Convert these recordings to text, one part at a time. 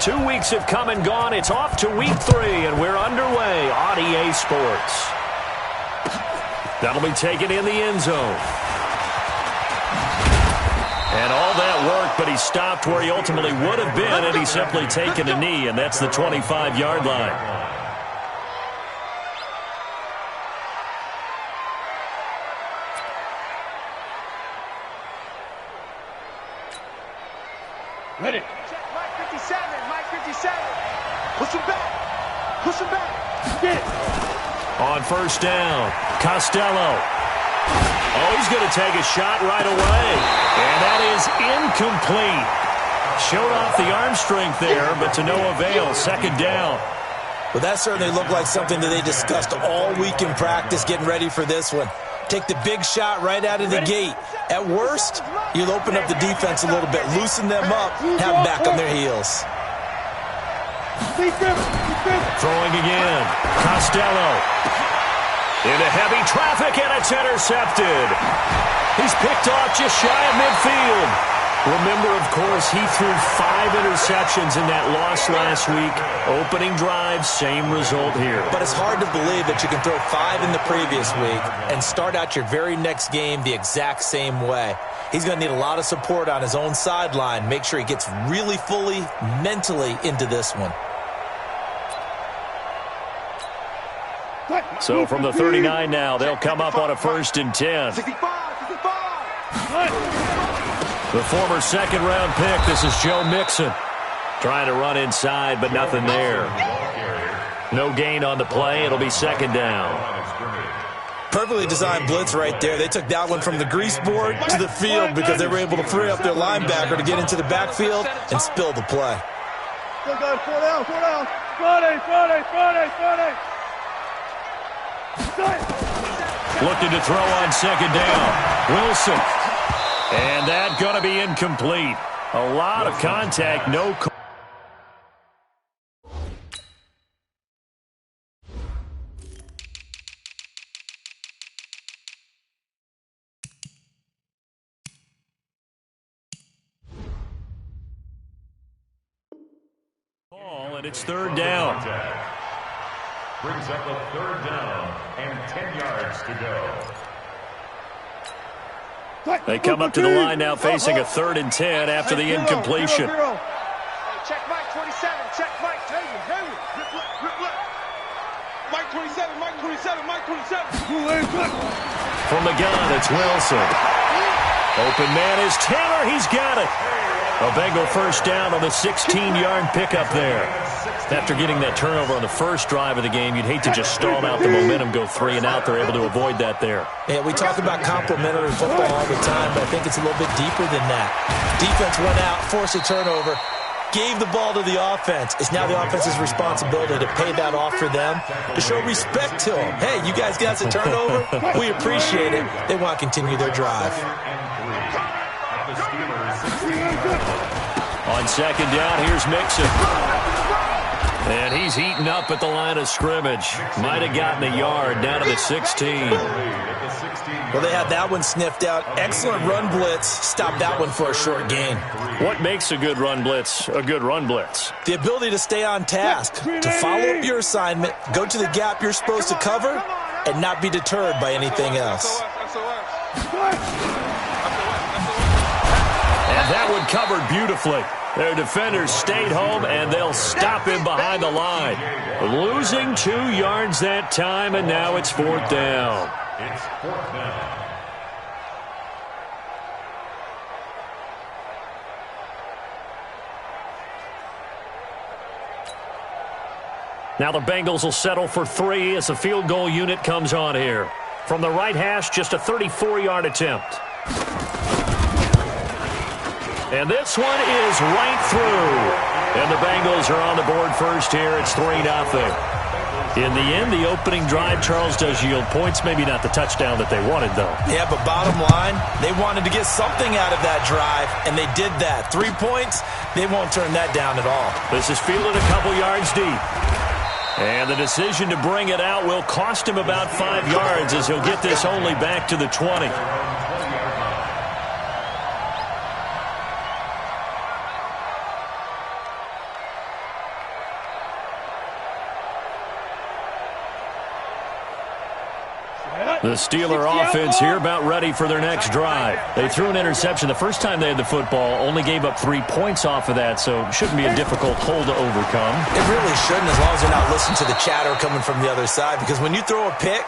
2 weeks have come and gone. It's off to week 3, and we're underway on EA Sports. That'll be taken in the end zone. And all that work, but he stopped where he ultimately would have been had he simply taken a knee, and that's the 25-yard line. Ready. Check Mike 57, Mike 57. Push him back. Push him back. Get it. On first down, Costello. Oh, he's going to take a shot right away. And that is incomplete. Showed off the arm strength there, but to no avail. Second down. Well, that certainly looked like something that they discussed all week in practice getting ready for this one. Take the big shot right out of the gate. At worst, you'll open up the defense a little bit, loosen them up, have them back on their heels. Throwing again. Costello. Into heavy traffic, and it's intercepted. He's picked off just shy of midfield. Remember, of course, he threw 5 interceptions in that loss last week. Opening drive, same result here. But it's hard to believe that you can throw 5 in the previous week and start out your very next game the exact same way. He's going to need a lot of support on his own sideline. Make sure he gets really fully, mentally into this one. So from the 39 now, they'll come up on a 1st and 10. 65. The former second-round pick, this is Joe Mixon. Trying to run inside, but nothing there. No gain on the play. It'll be second down. Perfectly designed blitz right there. They took that one from the grease board to the field because they were able to free up their linebacker to get into the backfield and spill the play. Looking to throw on second down. Wilson. And that's going to be incomplete. A lot of contact, no call. And it's third down. Brings up a third down and 10 yards to go. They come up to the line now facing a 3rd and 10 after the incompletion. Check Mike 27. Check Mike. Mike 27. Mike 27. Mike 27. From the gun, it's Wilson. Open man is Taylor. He's got it. A Bengal first down on the 16-yard pickup there. After getting that turnover on the first drive of the game, you'd hate to just stall out the momentum, go 3 and out. They're able to avoid that there. Yeah, we talk about complementary football all the time, but I think it's a little bit deeper than that. Defense went out, forced a turnover, gave the ball to the offense. It's now the offense's responsibility to pay that off for them, to show respect to them. Hey, you guys got the turnover? We appreciate it. They want to continue their drive. On second down, here's Mixon. And he's heating up at the line of scrimmage. Might have gotten a yard down to the 16. Well, they had that one sniffed out. Excellent run blitz. Stopped that one for a short gain. What makes a good run blitz a good run blitz? The ability to stay on task, to follow up your assignment, go to the gap you're supposed to cover, and not be deterred by anything else. And that one covered beautifully. Their defenders stayed home, and they'll stop him behind the line. Losing 2 yards that time, and now it's 4th down. It's 4th down. Now the Bengals will settle for 3 as the field goal unit comes on here. From the right hash, just a 34-yard attempt. And this one is right through. And the Bengals are on the board first here. It's 3-0. In the end, the opening drive, Charles, does yield points. Maybe not the touchdown that they wanted, though. Yeah, but bottom line, they wanted to get something out of that drive, and they did that. 3 points, they won't turn that down at all. This is fielded a couple yards deep. And the decision to bring it out will cost him about 5 yards as he'll get this only back to the 20. The Steeler offense here about ready for their next drive. They threw an interception the first time they had the football, only gave up 3 points off of that, so it shouldn't be a difficult hole to overcome. It really shouldn't, as long as you're not listening to the chatter coming from the other side, because when you throw a pick,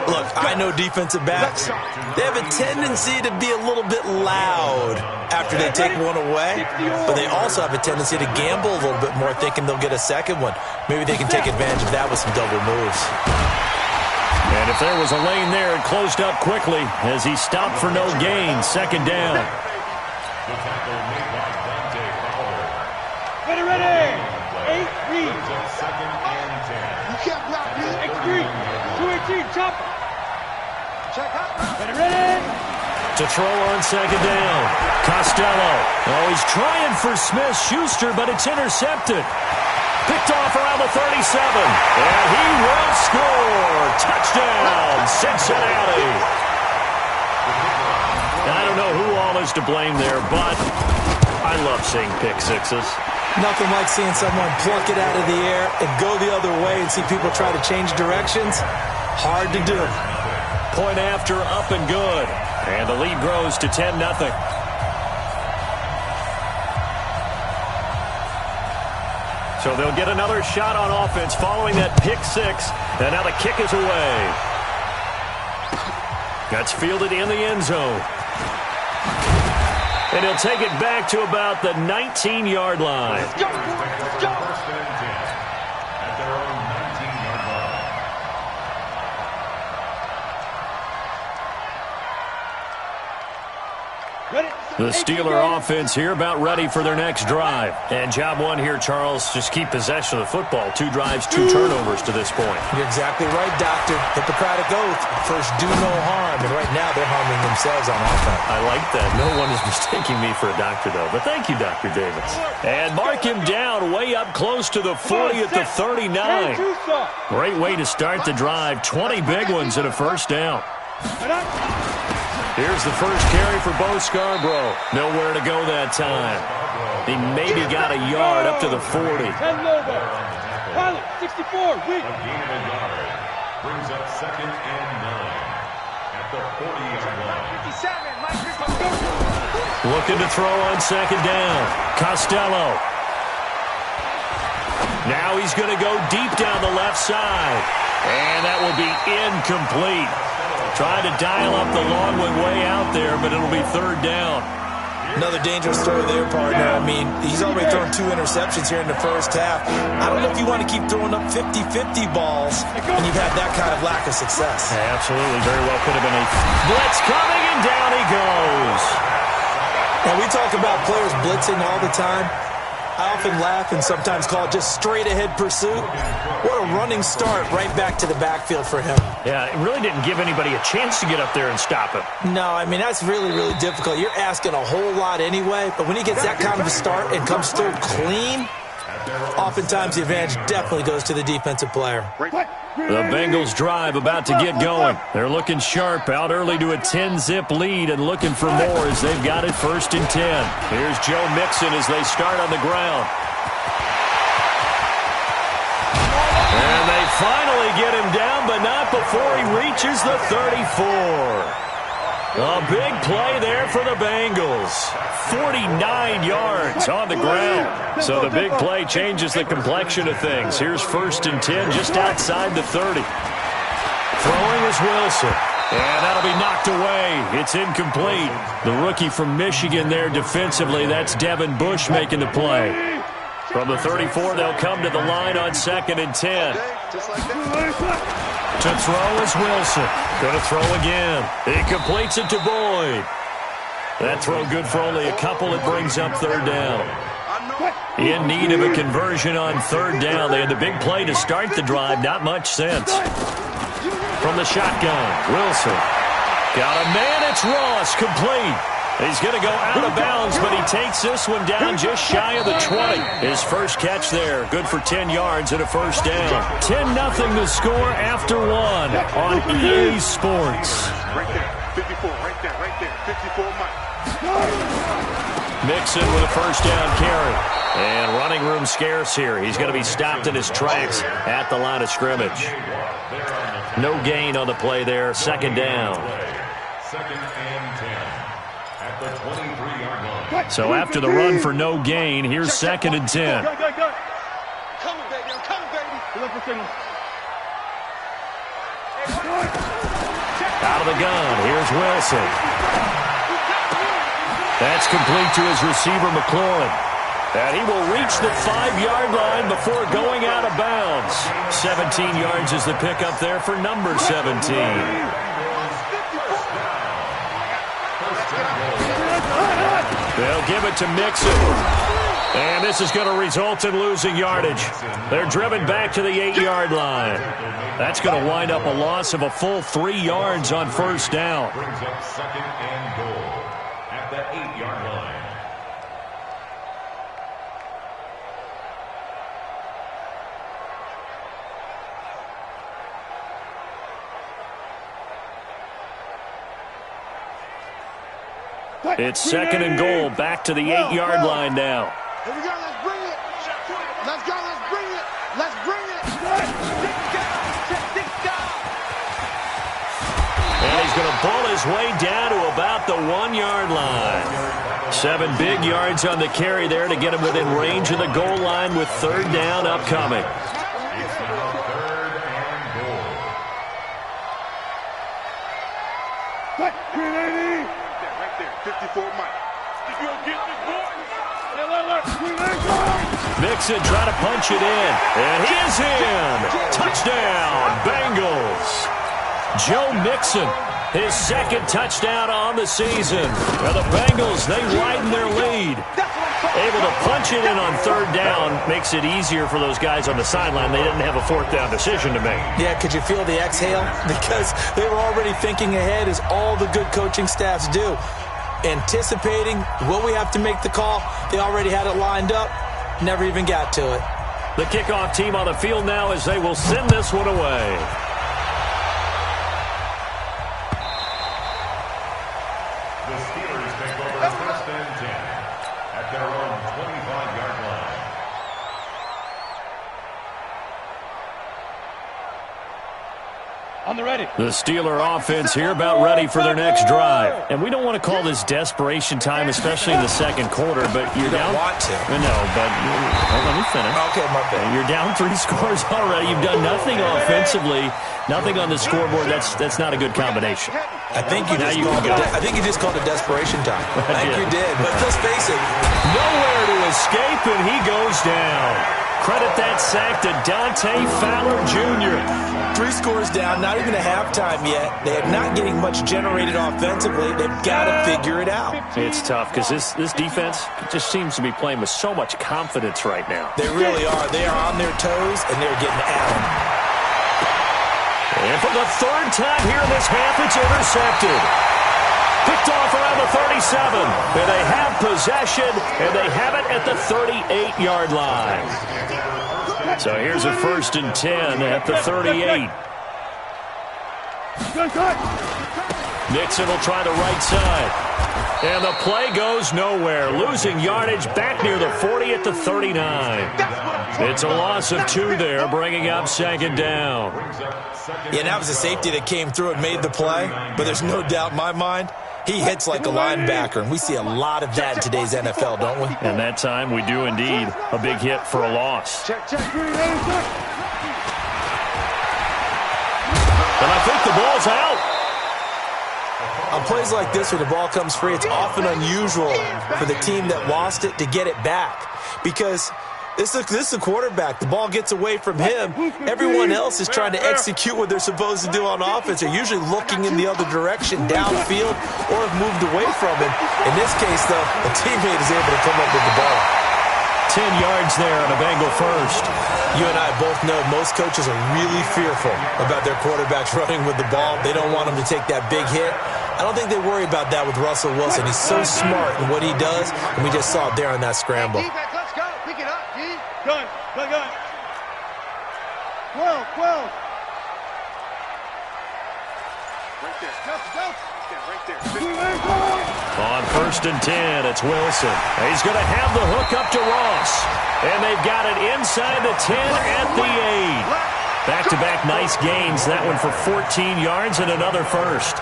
look, I know defensive backs, they have a tendency to be a little bit loud after they take one away, but they also have a tendency to gamble a little bit more, thinking they'll get a second one. Maybe they can take advantage of that with some double moves. And if there was a lane there, it closed up quickly as he stopped for no gain. Second down. Ready. 8 read. You can't block me. X3. 218. Chop. Check out. Ready. To throw on second down. Costello. Oh, he's trying for Smith-Schuster, but it's intercepted. Picked off around the 37. And he will score. Touchdown, Cincinnati. I don't know who all is to blame there, but I love seeing pick sixes. Nothing like seeing someone pluck it out of the air and go the other way and see people try to change directions. Hard to do. Point after, up and good. And the lead grows to 10-0. So they'll get another shot on offense following that pick six. And now the kick is away. That's fielded in the end zone. And he'll take it back to about the 19-yard line. Let's go. Let's go. First and 10 at their own 19-yard line. The Steeler offense here about ready for their next drive. And job one here, Charles, just keep possession of the football. 2 drives, 2 turnovers to this point. You're exactly right, Doctor. Hippocratic oath. First, do no harm. And right now, they're harming themselves on offense. I like that. No one is mistaking me for a doctor, though. But thank you, Dr. Davis. And mark him down way up close to the 40 at the 39. Great way to start the drive. 20 big ones and a first down. Here's the first carry for Bo Scarborough. Nowhere to go that time. He maybe got a yard up to the 40. 10 Pilot, 64, weak. A gain of a yard brings up second and 9 at the 40-yard line. 57, Mike 57. Looking to throw on second down. Costello. Now he's going to go deep down the left side. And that will be incomplete. Trying to dial up the long one way out there, but it'll be third down. Another dangerous throw there, partner. I mean, he's already thrown 2 interceptions here in the first half. I don't know if you want to keep throwing up 50-50 balls when you've had that kind of lack of success. Absolutely. Very well could have been a blitz coming, and down he goes. Now, we talk about players blitzing all the time. I often laugh and sometimes call it just straight-ahead pursuit. What a running start right back to the backfield for him. Yeah, it really didn't give anybody a chance to get up there and stop him. No, I mean, that's really, really difficult. You're asking a whole lot anyway, but when he gets that kind of a start and comes through clean, oftentimes the advantage definitely goes to the defensive player. The Bengals drive about to get going. They're looking sharp, out early to a 10-zip lead and looking for more as they've got it first and 10. Here's Joe Mixon as they start on the ground. And they finally get him down, but not before he reaches the 34. A big play there for the Bengals. 49 yards on the ground. So the big play changes the complexion of things. Here's first and 10 just outside the 30. Throwing is Wilson. And that'll be knocked away. It's incomplete. The rookie from Michigan there defensively. That's Devin Bush making the play. From the 34, they'll come to the line on second and 10. To throw is Wilson. Going to throw again. He completes it to Boyd. That throw good for only a couple. It brings up third down. In need of a conversion on third down. They had the big play to start the drive. Not much sense. From the shotgun, Wilson. Got a man. It's Ross. Complete. He's going to go out of bounds, but he takes this one down just shy of the 20. His first catch there, good for 10 yards and a first down. 10-0 the score after one on EA Sports. Right there, 54, right there, 54, Mike. Mixon with a first down carry. And running room scarce here. He's going to be stopped in his tracks at the line of scrimmage. No gain on the play there. Second down. Second and 10 at the 23-yard line. So after the run for no gain, here's second and 10. Go. Coming, baby. I'm coming, baby. Look for signal. Out of the gun. Here's Wilson. That's complete to his receiver, McLaurin. And he will reach the 5-yard line before going out of bounds. 17 yards is the pickup there for number 17. They'll give it to Mixon. And this is going to result in losing yardage. They're driven back to the 8-yard line. That's going to wind up a loss of a full 3 yards on first down. Brings up second and goal at the 8-yard line. It's second and goal, back to the 8-yard line now. Here we go, let's bring it. Let's go, let's bring it. Let's bring it. And he's going to pull his way down to about the 1-yard line. 7 big yards on the carry there to get him within range of the goal line with third down upcoming. It's now third and goal. Right there, 54 Mike. You gonna get this boy? Mixon trying to punch it in. And he is in. Touchdown, Bengals. Joe Mixon, his second touchdown on the season. Now the Bengals, they widen their lead. Able to punch it in on third down makes it easier for those guys on the sideline. They didn't have a fourth down decision to make. Yeah, could you feel the exhale? Because they were already thinking ahead, as all the good coaching staffs do. Anticipating, will we have to make the call? They already had it lined up. Never even got to it. The kickoff team on the field now as they will send this one away. The Steelers take over first and 10 at their own 25-yard line. On the ready. The Steeler offense here about ready for their next drive. And we don't want to call this desperation time, especially in the second quarter, but you're down. Want to. No, but let me finish. Okay, my bad. You're down 3 scores already. You've done nothing offensively, nothing on the scoreboard. That's not a good combination. I think you just called it desperation time. I think you did. But let's face it. Nowhere to escape, and he goes down. Credit that sack to Dante Fowler Jr. 3 scores down, not even a halftime yet. They are not getting much generated offensively. They've got to figure it out. It's tough because this defense just seems to be playing with so much confidence right now. They really are. They are on their toes, and they're getting at them. And for the third time here in this half, it's intercepted. Picked off around the 37. And they have possession, and they have it at the 38-yard line. So here's a first and 10 at the 38. Nixon will try the right side. And the play goes nowhere. Losing yardage back near the 40 at the 39. It's a loss of 2 there, bringing up second down. Yeah, that was a safety that came through and made the play. But there's no doubt in my mind, he hits like a linebacker. And we see a lot of that in today's NFL, don't we? And that time we do indeed. A big hit for a loss. Check. And I think the ball's out. On plays like this where the ball comes free, it's often unusual for the team that lost it to get it back. Because this is a quarterback. The ball gets away from him. Everyone else is trying to execute what they're supposed to do on offense. They're usually looking in the other direction, downfield, or have moved away from him. In this case, though, a teammate is able to come up with the ball. 10 yards there on a Bengal first. You and I both know most coaches are really fearful about their quarterbacks running with the ball. They don't want them to take that big hit. I don't think they worry about that with Russell Wilson. He's so smart in what he does, and we just saw it there on that scramble. Hey, defense, let's go. Pick it up, G. Gun. 12. Right there. Go. On 1st and 10, it's Wilson. He's going to have the hook up to Ross. And they've got it inside the 10 at the 8. Back-to-back nice gains. That one for 14 yards and another first.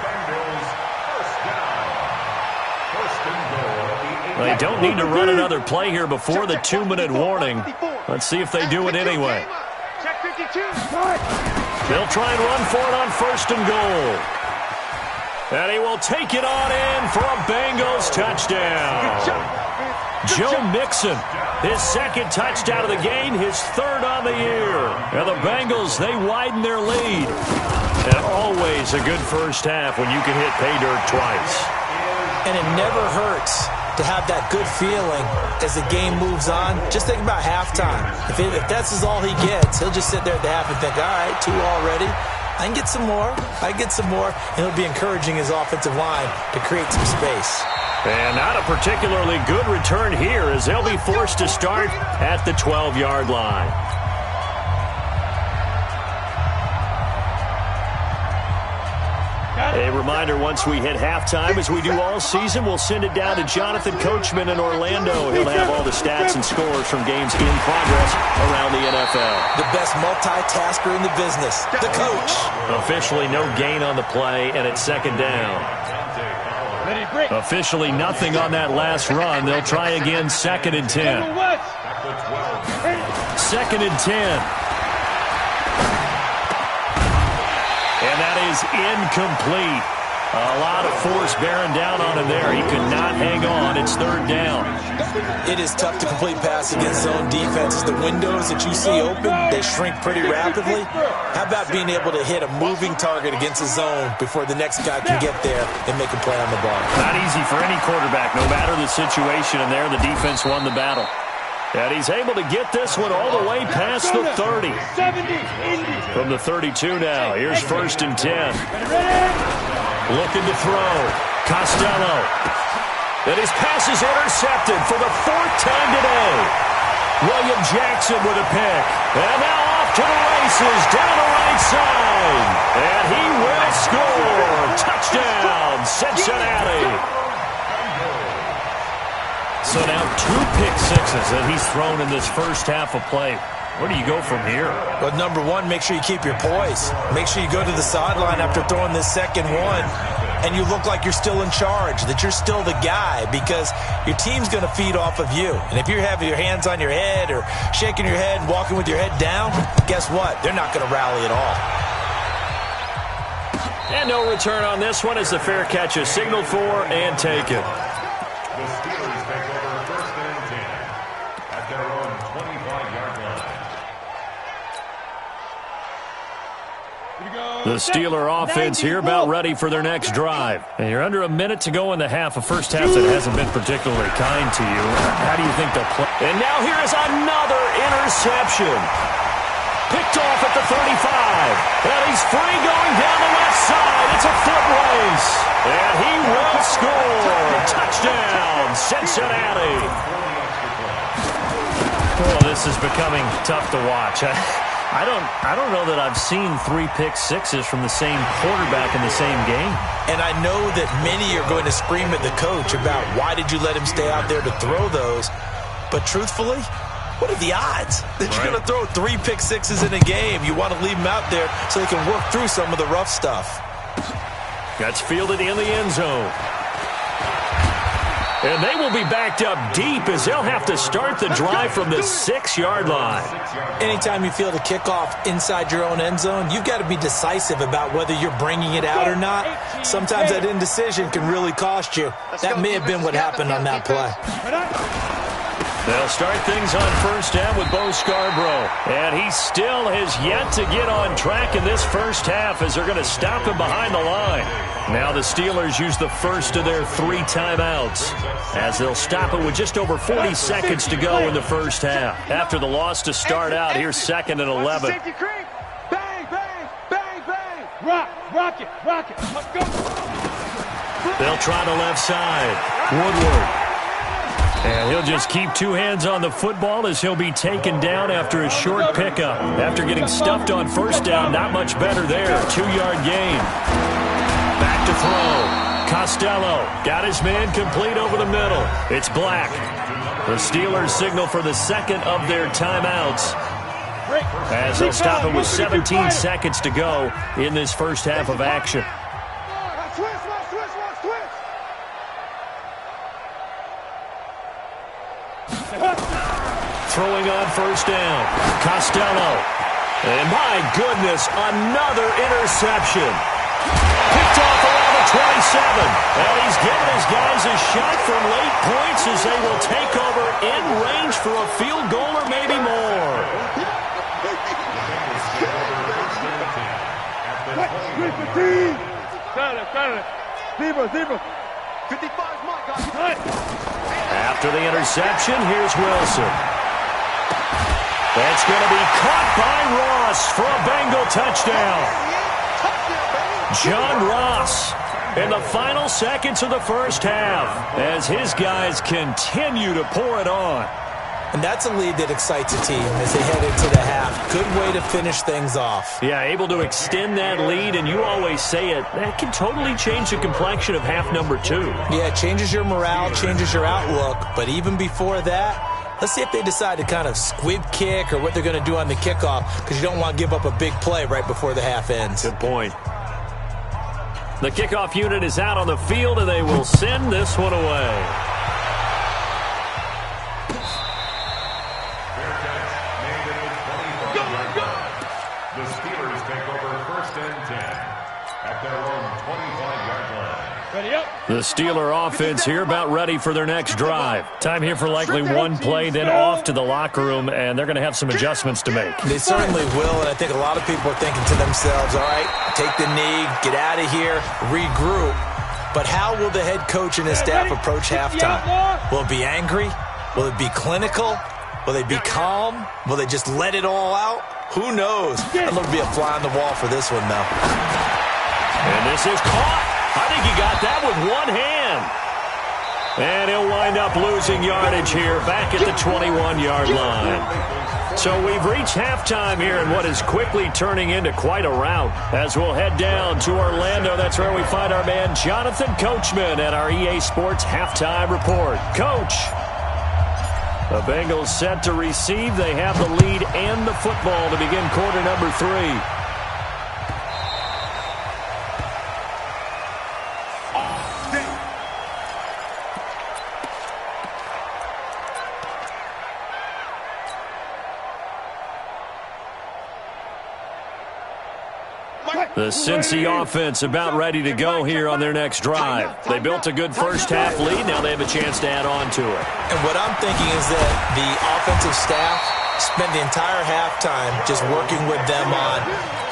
They don't need to run another play here before the 2-minute warning. Let's see if they do it anyway. They'll try and run for it on 1st and goal. And he will take it on in for a Bengals touchdown. Joe Mixon, his 2nd touchdown of the game, his 3rd on the year. And the Bengals, they widen their lead. And always a good first half when you can hit pay dirt twice. And it never hurts to have that good feeling as the game moves on. Just think about halftime. If that's all he gets, he'll just sit there at the half and think, all right, 2 already. I can get some more. And he'll be encouraging his offensive line to create some space. And not a particularly good return here as they'll be forced to start at the 12-yard line. A reminder, once we hit halftime, as we do all season, we'll send it down to Jonathan Coachman in Orlando. He'll have all the stats and scores from games in progress around the NFL. The best multitasker in the business, the coach. Officially no gain on the play, and it's 2nd down. Officially nothing on that last run. They'll try again, 2nd and 10. 2nd and 10. And that is incomplete. A lot of force bearing down on him there. He could not hang on. It's 3rd down. It is tough to complete pass against zone defenses. The windows that you see open, they shrink pretty rapidly. How about being able to hit a moving target against a zone before the next guy can get there and make a play on the ball? Not easy for any quarterback, no matter the situation. And there, the defense won the battle. And he's able to get this one all the way past the 30. From the 32 now, here's 1st and 10. Looking to throw. Costello. And his pass is intercepted for the 4th time today. William Jackson with a pick. And now off to the races down the right side. And he will score. Touchdown, Cincinnati. So now 2 pick sixes that he's thrown in this first half of play. Where do you go from here? Well, number one, make sure you keep your poise. Make sure you go to the sideline after throwing this 2nd one, and you look like you're still in charge, that you're still the guy, because your team's going to feed off of you. And if you're having your hands on your head or shaking your head and walking with your head down, guess what? They're not going to rally at all. And no return on this one as the fair catch is signaled for and taken. The Steelers take over 1st and 10 at their own 25-yard line. The Steeler offense here about ready for their next drive. And you're under a minute to go in the half, a first half that hasn't been particularly kind to you. How do you think they'll play? And now here is another interception. Picked off at the 35. And he's free going down the left side. It's a foot race. And he will score. Touchdown, Cincinnati. Oh, this is becoming tough to watch. I don't know that I've seen 3 pick sixes from the same quarterback in the same game. And I know that many are going to scream at the coach about why did you let him stay out there to throw those. But truthfully, what are the odds that you're going to throw 3 pick sixes in a game? You want to leave them out there so they can work through some of the rough stuff. That's fielded in the end zone. And they will be backed up deep as they'll have to start the drive from the 6-yard line. Anytime you field a kickoff inside your own end zone, you've got to be decisive about whether you're bringing it out or not. Sometimes that indecision can really cost you. That may have been what happened on that play. They'll start things on first down with Bo Scarborough. And he still has yet to get on track in this first half as they're going to stop him behind the line. Now the Steelers use the first of their 3 timeouts as they'll stop it with just over 40 seconds to go in the first half. After the loss to start out, here's 2nd and 11. Bang, bang, bang, bang. Rock it. Let's go. They'll try the left side. Woodward. And he'll just keep 2 hands on the football as he'll be taken down after a short pickup. After getting stuffed on first down, not much better there. 2-yard gain. Back to throw. Costello got his man complete over the middle. It's Black. The Steelers signal for the second of their timeouts, as they'll stop it with 17 seconds to go in this first half of action. Throwing on first down. Costello. And my goodness, another interception. Picked off around the 27. And he's giving his guys a shot for late points as they will take over in range for a field goal or maybe more. After the interception, here's Wilson. That's going to be caught by Ross for a Bengal touchdown. John Ross in the final seconds of the first half as his guys continue to pour it on. And that's a lead that excites a team as they head into the half. Good way to finish things off. Yeah, able to extend that lead, and you always say it, that can totally change the complexion of half number 2. Yeah, it changes your morale, changes your outlook, but even before that, let's see if they decide to kind of squib kick or what they're going to do on the kickoff, because you don't want to give up a big play right before the half ends. Good point. The kickoff unit is out on the field, and they will send this one away. The Steelers take over first and 10 at their own 25-yard line. Ready up. The Steeler offense here about ready for their next drive. Time here for likely one play, then off to the locker room, and they're going to have some adjustments to make. They certainly will, and I think a lot of people are thinking to themselves, all right, take the knee, get out of here, regroup. But how will the head coach and his staff approach halftime? Will it be angry? Will it be clinical? Will they be calm? Will they just let it all out? Who knows? I'd love to be a fly on the wall for this one, though. And this is caught. I think he got that with one hand. And he'll wind up losing yardage here back at the 21-yard line. So we've reached halftime here in what is quickly turning into quite a rout. As we'll head down to Orlando, that's where we find our man Jonathan Coachman at our EA Sports Halftime Report. Coach. The Bengals set to receive. They have the lead and the football to begin quarter number 3. The Cincy offense about ready to go here on their next drive. They built a good first half lead. Now they have a chance to add on to it. And what I'm thinking is that the offensive staff spent the entire halftime just working with them on,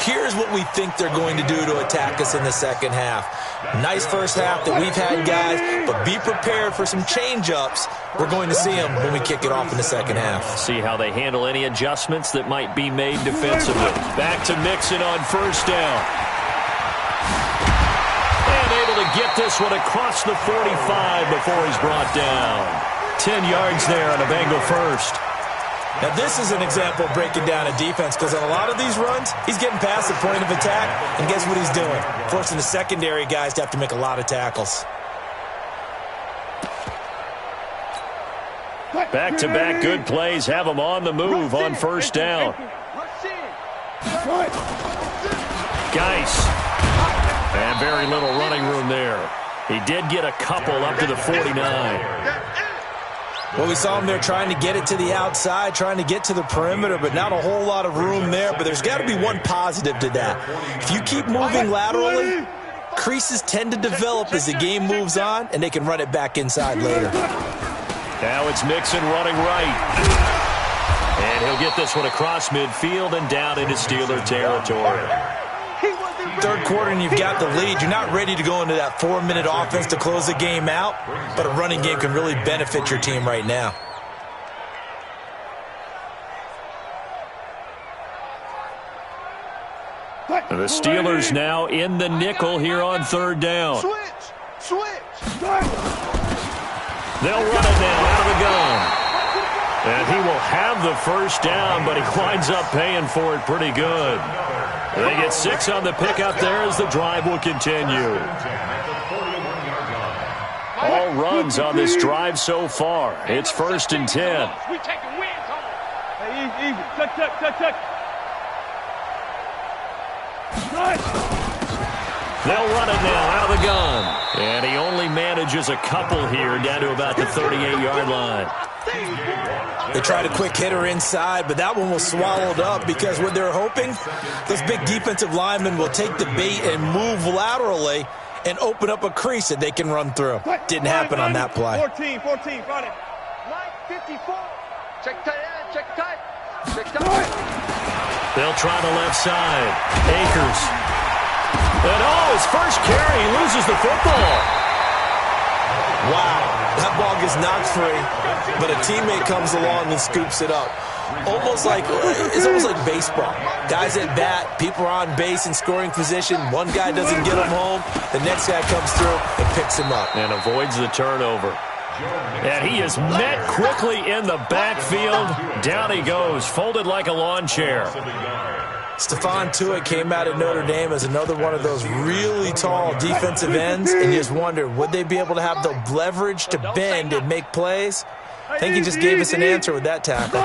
here's what we think they're going to do to attack us in the second half. Nice first half that we've had, guys, but be prepared for some change-ups. We're going to see them when we kick it off in the second half. See how they handle any adjustments that might be made defensively. Back to Mixon on first down. And able to get this one across the 45 before he's brought down. 10 yards there on a Bengal first. Now, this is an example of breaking down a defense, because on a lot of these runs, he's getting past the point of attack, and guess what he's doing? Forcing the secondary guys to have to make a lot of tackles. Back-to-back good plays have him on the move on first down. Geis. And very little running room there. He did get a couple up to the 49. Well, we saw him there trying to get it to the outside, trying to get to the perimeter, but not a whole lot of room there. But there's got to be one positive to that. If you keep moving laterally, creases tend to develop as the game moves on, and they can run it back inside later. Now it's Mixon running right. And he'll get this one across midfield and down into Steeler territory. Third quarter and you've got the lead. You're not ready to go into that 4-minute offense to close the game out, but a running game can really benefit your team right now. The Steelers now in the nickel here on third down. Switch. They'll run it now out of the gun. And he will have the first down, but he winds up paying for it pretty good. They get 6 on the pickup there as the drive will continue. All runs on this drive so far. It's 1st and 10. We taking wins home. Hey, easy. Tuck. They'll run it now out of the gun. And he only manages a couple here down to about the 38-yard line. They tried a quick hitter inside, but that one was swallowed up because what they're hoping, those big defensive linemen will take the bait and move laterally and open up a crease that they can run through. Didn't happen on that play. 14, front it. Line 54. Check tight end, check tight. They'll try the left side. Akers. And his first carry, he loses the football. Wow, that ball gets knocked free, but a teammate comes along and scoops it up. It's almost like baseball. Guys at bat, people are on base in scoring position. One guy doesn't get him home. The next guy comes through and picks him up. And avoids the turnover. And he is met quickly in the backfield. Down he goes, folded like a lawn chair. Stephon Tuitt came out of Notre Dame as another one of those really tall defensive ends, and you just wonder, would they be able to have the leverage to bend and make plays? I think he just gave us an answer with that tackle.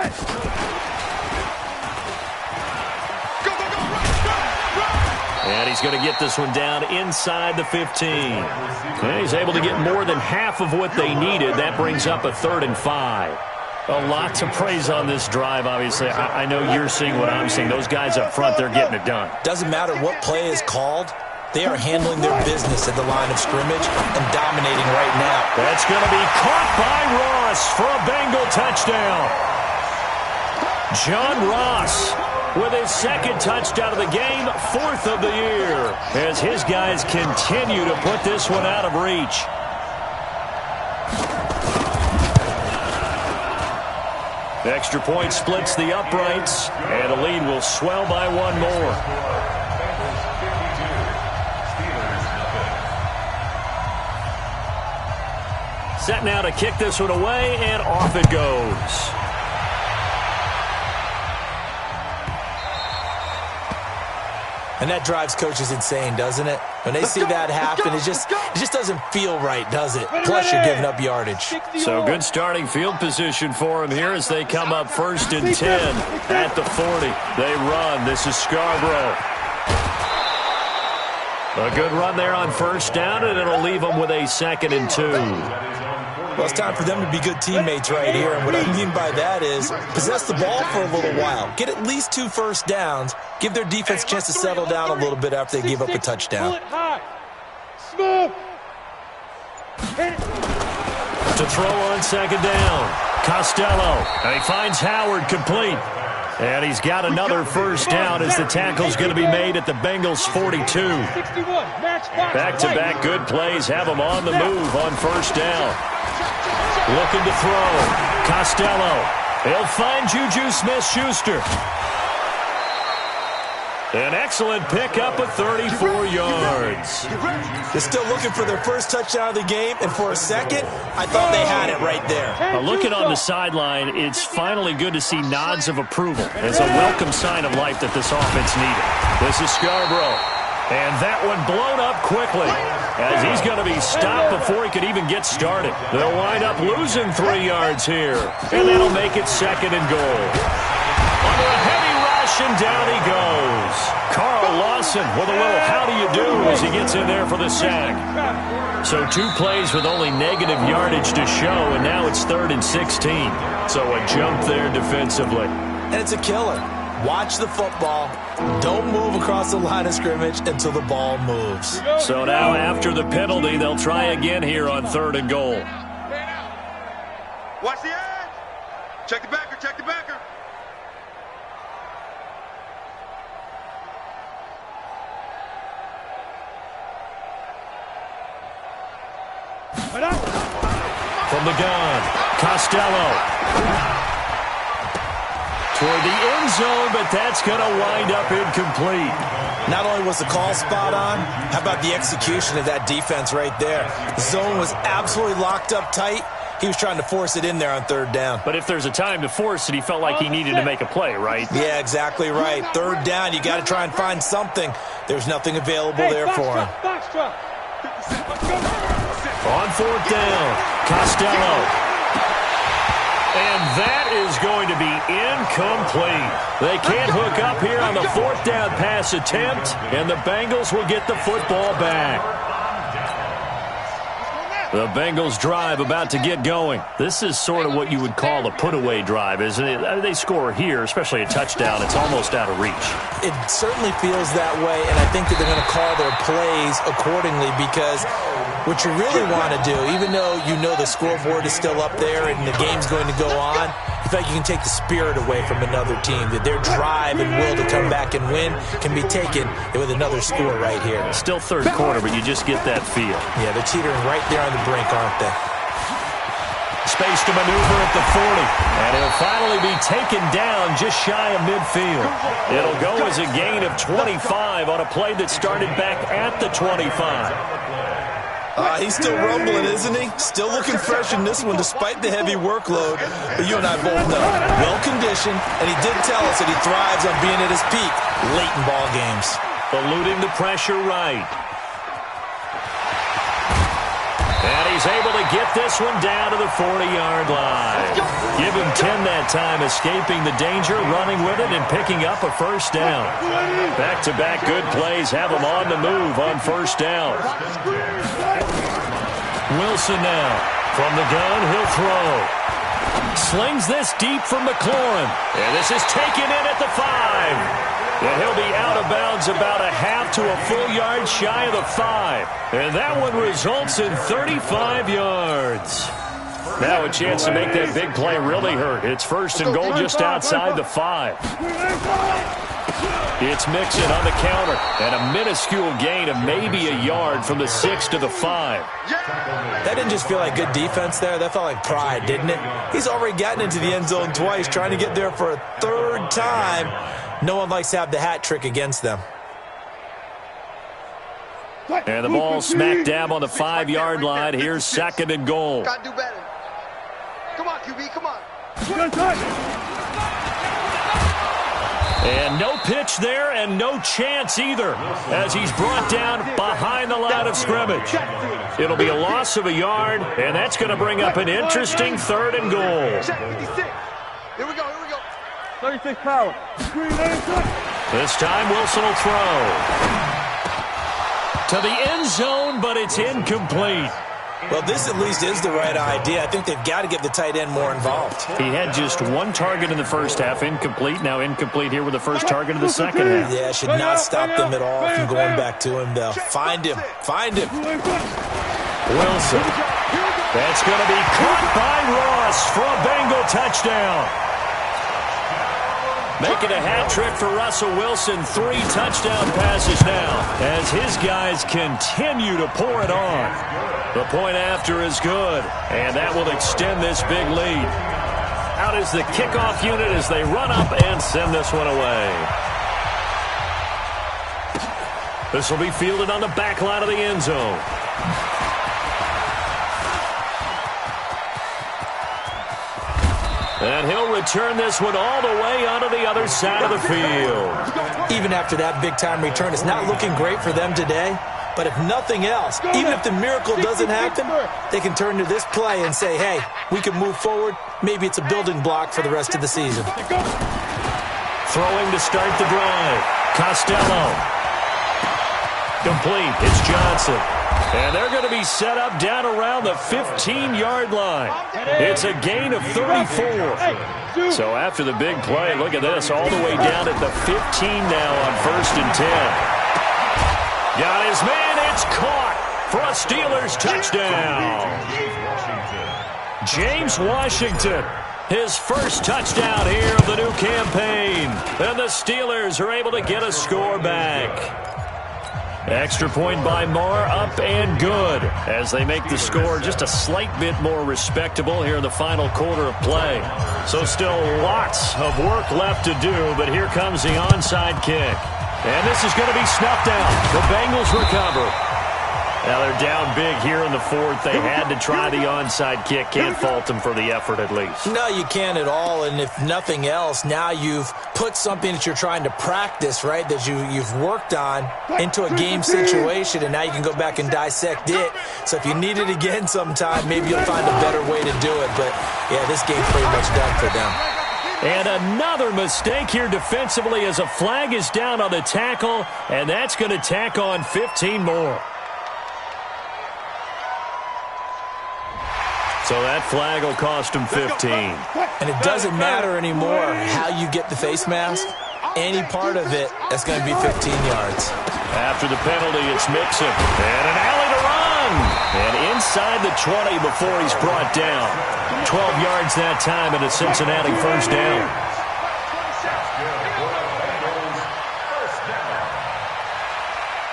And he's going to get this one down inside the 15. And he's able to get more than half of what they needed. That brings up a 3rd and 5. A lot to praise on this drive, obviously. I know you're seeing what I'm seeing. Those guys up front, they're getting it done. Doesn't matter what play is called. They are handling their business at the line of scrimmage and dominating right now. That's going to be caught by Ross for a Bengal touchdown. John Ross with his 2nd touchdown of the game, 4th of the year, as his guys continue to put this one out of reach. The extra point splits the uprights, and the lead will swell by one more. Set now to kick this one away, and off it goes. And that drives coaches insane, doesn't it? When they see that happen, it just doesn't feel right, does it? Plus, you're giving up yardage. So good starting field position for him here as they come up 1st and 10 at the 40. They run. This is Scarborough. A good run there on 1st down, and it'll leave them with a 2nd and 2. Well, it's time for them to be good teammates right here. And what I mean by that is possess the ball for a little while. Get at least 2 first downs. Give their defense a chance to settle down a little bit after they give up a touchdown. Smooth. To throw on 2nd down. Costello. And he finds Howard complete. And he's got another first down as the tackle's going to be made at the Bengals' 42. Back-to-back good plays have them on the move on 1st down. Looking to throw. Costello. He'll find Juju Smith-Schuster. An excellent pickup of 34 yards. They're still looking for their first touchdown of the game, and for a second, I thought they had it right there. Looking on the sideline, it's finally good to see nods of approval as a welcome sign of life that this offense needed. This is Scarborough, and that one blown up quickly as he's going to be stopped before he could even get started. They'll wind up losing 3 yards here, and that'll make it 2nd and goal. Under a heavy rush, and down he goes. Carl Lawson with a little how do you do as he gets in there for the sack. So 2 plays with only negative yardage to show, and now it's 3rd and 16. So a jump there defensively. And it's a killer. Watch the football. Don't move across the line of scrimmage until the ball moves. So now after the penalty, they'll try again here on 3rd and goal. Watch the edge. Check the backer, check the backer. From the gun, Costello. Toward the end zone, but that's going to wind up incomplete. Not only was the call spot on, how about the execution of that defense right there? The zone was absolutely locked up tight. He was trying to force it in there on 3rd down. But if there's a time to force it, he felt like he needed to make a play, right? Yeah, exactly right. 3rd down, you got to try and find something. There's nothing available there for him. Box drop. On fourth down, Costello. And that is going to be incomplete. They can't hook up here on the fourth down pass attempt, and the Bengals will get the football back. The Bengals drive about to get going. This is sort of what you would call a put-away drive, isn't it? I mean, they score here, especially a touchdown. It's almost out of reach. It certainly feels that way, and I think that they're going to call their plays accordingly because what you really want to do, even though you know the scoreboard is still up there and the game's going to go on, in fact, you can take the spirit away from another team, that their drive and will to come back and win can be taken with another score right here. Still third quarter, but you just get that feel. Yeah, they're teetering right there on the brink, aren't they? Space to maneuver at the 40. And he'll finally be taken down just shy of midfield. It'll go as a gain of 25 on a play that started back at the 25. He's still rumbling, isn't he? Still looking fresh in this one despite the heavy workload. But you and I both know, well-conditioned, and he did tell us that he thrives on being at his peak late in ball games. Eluding the pressure right. And he's able to get this one down to the 40-yard line. Give him 10 that time, escaping the danger, running with it, and picking up a first down. Back-to-back good plays have him on the move on first down. Wilson now. From the gun, he'll throw. Slings this deep from McLaurin. And this is taken in at the 5. And he'll be out of bounds about a half to a full yard shy of the 5. And that one results in 35 yards. Now a chance to make that big play really hurt. It's first and goal just outside the 5. It's Mixon on the counter. And a minuscule gain of maybe a yard from the 6 to the 5. That didn't just feel like good defense there. That felt like pride, didn't it? He's already gotten into the end zone twice, trying to get there for a third time. No one likes to have the hat trick against them. And the ball smack dab on the 5-yard line. Here's second and goal. Gotta do better. Come on, QB, come on. And no pitch there and no chance either as he's brought down behind the line of scrimmage. It'll be a loss of a yard, and that's going to bring up an interesting third and goal. Check 56. Here we go, here we go. 36 power. This time Wilson will throw. To the end zone, but it's incomplete. Well, this at least is the right idea. I think they've got to get the tight end more involved. He had just one target in the first half, incomplete. Now incomplete here with the first target of the second half. Yeah, should not stop them at all from going back to him, though. Find him. Find him. Wilson. That's going to be caught by Ross for a Bengal touchdown. Making a hat trick for Russell Wilson. 3 touchdown passes now as his guys continue to pour it on. The point after is good, and that will extend this big lead. Out is the kickoff unit as they run up and send this one away. This will be fielded on the back line of the end zone. And he'll return this one all the way onto the other side of the field. Even after that big-time return, it's not looking great for them today. But if nothing else, even if the miracle doesn't happen, they can turn to this play and say, hey, we can move forward. Maybe it's a building block for the rest of the season. Throwing to start the drive. Costello. Complete. It's Johnson. And they're going to be set up down around the 15-yard line. It's a gain of 34. So after the big play, look at this, all the way down at the 15 now on 1st and 10. Got his man, it's caught for a Steelers touchdown. James Washington, his first touchdown here of the new campaign. And the Steelers are able to get a score back. Extra point by Marr, up and good, as they make the score just a slight bit more respectable here in the final quarter of play. So still lots of work left to do, but here comes the onside kick. And this is going to be snuffed out. The Bengals recover. Now they're down big here in the fourth. They had to try the onside kick. Can't fault them for the effort at least. No, you can't at all. And if nothing else, now you've put something that you're trying to practice, right, that you've worked on into a game situation, and now you can go back and dissect it. So if you need it again sometime, maybe you'll find a better way to do it. But, yeah, this game's pretty much done for them. And another mistake here defensively as a flag is down on the tackle, and that's going to tack on 15 more. So that flag will cost him 15. And it doesn't matter anymore how you get the face mask. Any part of it, that's going to be 15 yards. After the penalty, it's Mixon. And an alley to run. And inside the 20 before he's brought down. 12 yards that time and a Cincinnati first down.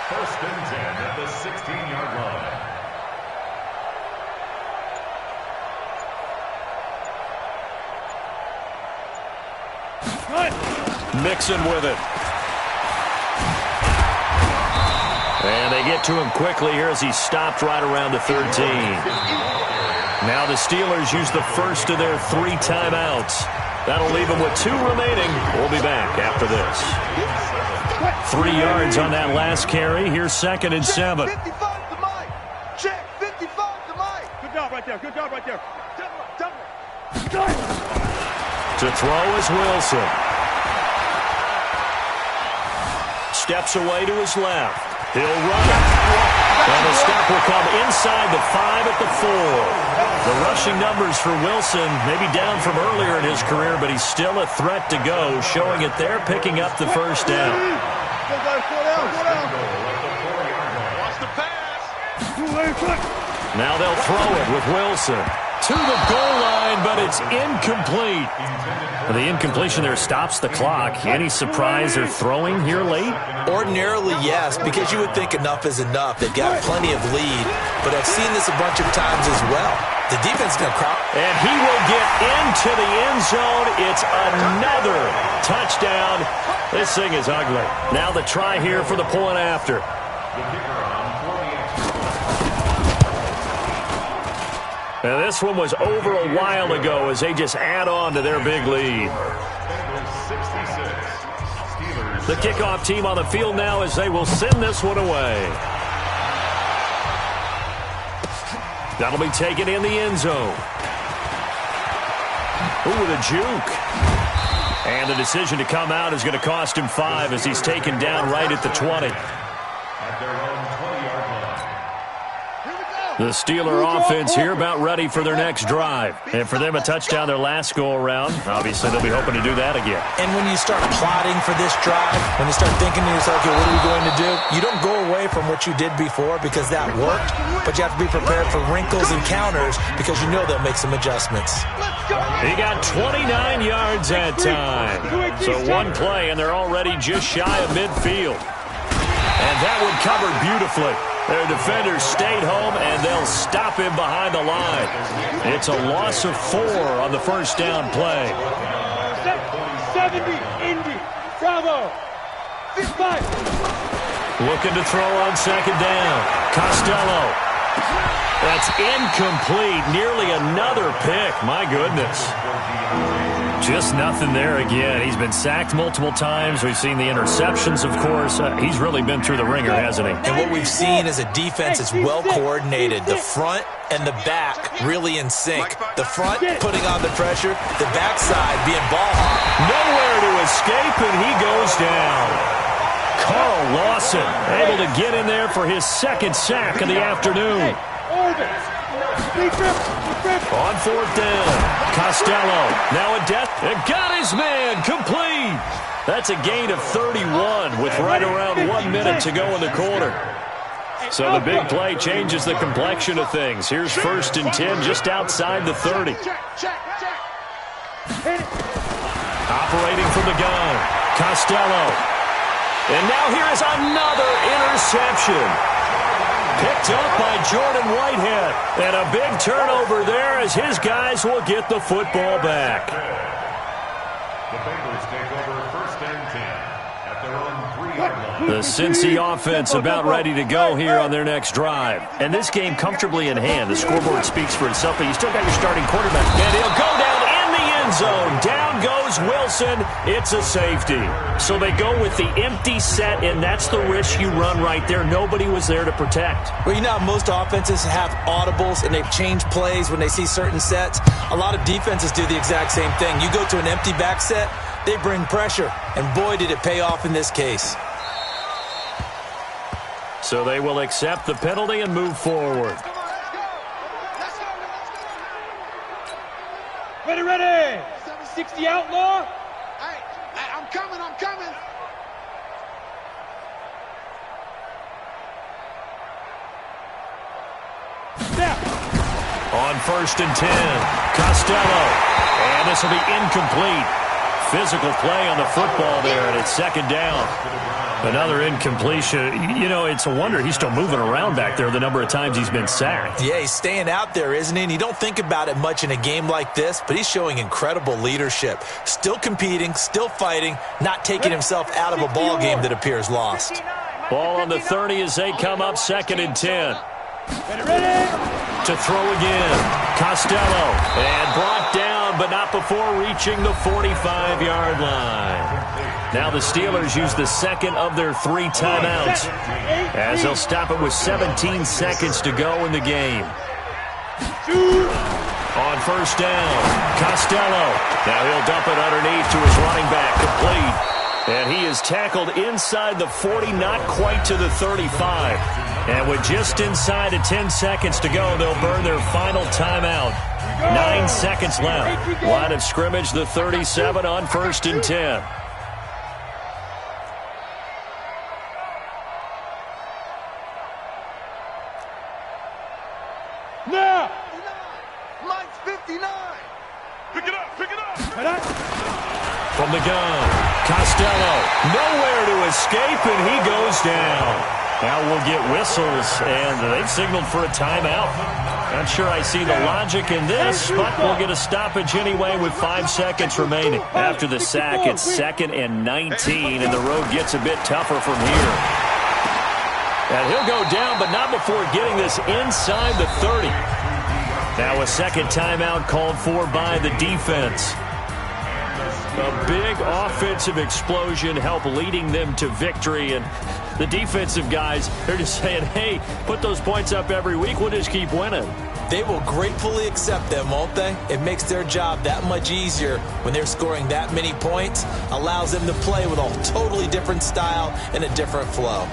First and 10 at the 16-yard line. Mixon with it. And they get to him quickly here as he stopped right around the 13. Now the Steelers use the first of their 3 timeouts. That'll leave them with 2 remaining. We'll be back after this. 3 yards on that last carry. Here's 2nd and 7. 55 to Mike. Check. 55 to Mike. Good job right there. Good job right there. To throw is Wilson. Steps away to his left. He'll run it. And the stop will come inside the 5 at the 4. The rushing numbers for Wilson maybe down from earlier in his career, but he's still a threat to go, showing it there, picking up the first down. Watch the pass. Now they'll throw it with Wilson. To the goal line, but it's incomplete. The incompletion there stops the clock. Any surprise they're throwing here late? Ordinarily, yes, because you would think enough is enough. They've got plenty of lead, but I've seen this a bunch of times as well. The defense is going to crowd. And he will get into the end zone. It's another touchdown. This thing is ugly. Now the try here for the point after. Now this one was over a while ago as they just add on to their big lead. The kickoff team on the field now as they will send this one away. That'll be taken in the end zone. Ooh, with a juke. And the decision to come out is going to cost him 5 as he's taken down right at the 20. The Steeler offense here about ready for their next drive. And for them, a touchdown their last go-around. Obviously, they'll be hoping to do that again. And when you start plotting for this drive, when you start thinking to yourself, okay, what are we going to do? You don't go away from what you did before because that worked, but you have to be prepared for wrinkles and counters because you know they'll make some adjustments. He got 29 yards that time. So one play, and they're already just shy of midfield. And that one covered beautifully. Their defenders stayed home, and they'll stop him behind the line. It's a loss of 4 on the first down play. 70, Indy, Bravo, 55. Looking to throw on 2nd down. Costello. That's incomplete. Nearly another pick. My goodness. Just nothing there again. He's been sacked multiple times. We've seen the interceptions, of course. He's really been through the ringer, hasn't he? And what we've seen is a defense that's well coordinated. The front and the back really in sync. The front putting on the pressure, the backside being ball hawk. Nowhere to escape, and he goes down. Carl Lawson able to get in there for his 2nd sack of the afternoon. On 4th down, Costello now a death and got his man complete. That's a gain of 31 with right around 1 minute to go in the quarter. So the big play changes the complexion of things. Here's 1st and 10 just outside the 30. Operating from the gun, Costello. And now here is another interception. Picked up by Jordan Whitehead. And a big turnover there as his guys will get the football back. The Bengals take over 1st and 10 at their own The Cincy offense about ready to go here on their next drive. And this game comfortably in hand. The scoreboard speaks for itself, but you still got your starting quarterback. And he'll go down in the end zone. Down goes Wilson. It's a safety. So they go with the empty set, and that's the risk you run right there. Nobody was there to protect. Well, you know how most offenses have audibles and they've changed plays when they see certain sets? A lot of defenses do the exact same thing. You go to an empty back set, they bring pressure, and boy, did it pay off in this case. So they will accept the penalty and move forward. Ready. 60 outlaw. Hey, I'm coming. Snap. On 1st and 10, Costello. And this will be incomplete. Physical play on the football there, and it's 2nd down. Another incompletion. You know, it's a wonder he's still moving around back there the number of times he's been sacked. Yeah, he's staying out there, isn't he? And you don't think about it much in a game like this, but he's showing incredible leadership. Still competing, still fighting, not taking himself out of a ball game that appears lost. Ball on the 30 as they come up 2nd and 10. Ready. To throw again. Costello. And brought down, but not before reaching the 45-yard line. Now the Steelers use the 2nd of their 3 timeouts, as they'll stop it with 17 seconds to go in the game. On 1st down, Costello. Now he'll dump it underneath to his running back, complete. And he is tackled inside the 40, not quite to the 35. And with just inside of 10 seconds to go, they'll burn their final timeout. 9 seconds left. Line of scrimmage, the 37 on 1st and 10. Now. Line's 59. Pick it up. From the gun, Costello, nowhere to escape, and he goes down. Now we'll get whistles, and they've signaled for a timeout. Not sure I see the logic in this, but we'll get a stoppage anyway with 5 seconds remaining. After the sack, it's 2nd and 19, and the road gets a bit tougher from here. And he'll go down, but not before getting this inside the 30. Now a 2nd timeout called for by the defense. A big offensive explosion helped leading them to victory, and the defensive guys, they're just saying, hey, put those points up every week, we'll just keep winning. They will gratefully accept them, won't they? It makes their job that much easier when they're scoring that many points, allows them to play with a totally different style and a different flow.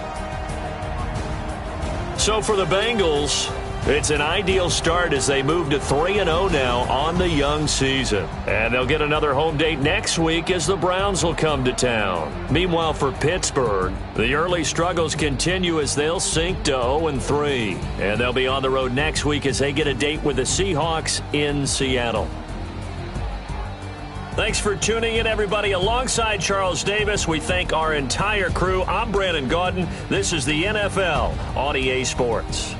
So for the Bengals, it's an ideal start as they move to 3-0 now on the young season. And they'll get another home date next week as the Browns will come to town. Meanwhile, for Pittsburgh, the early struggles continue as they'll sink to 0-3. And they'll be on the road next week as they get a date with the Seahawks in Seattle. Thanks for tuning in, everybody. Alongside Charles Davis, we thank our entire crew. I'm Brandon Gaudin. This is the NFL on EA Sports.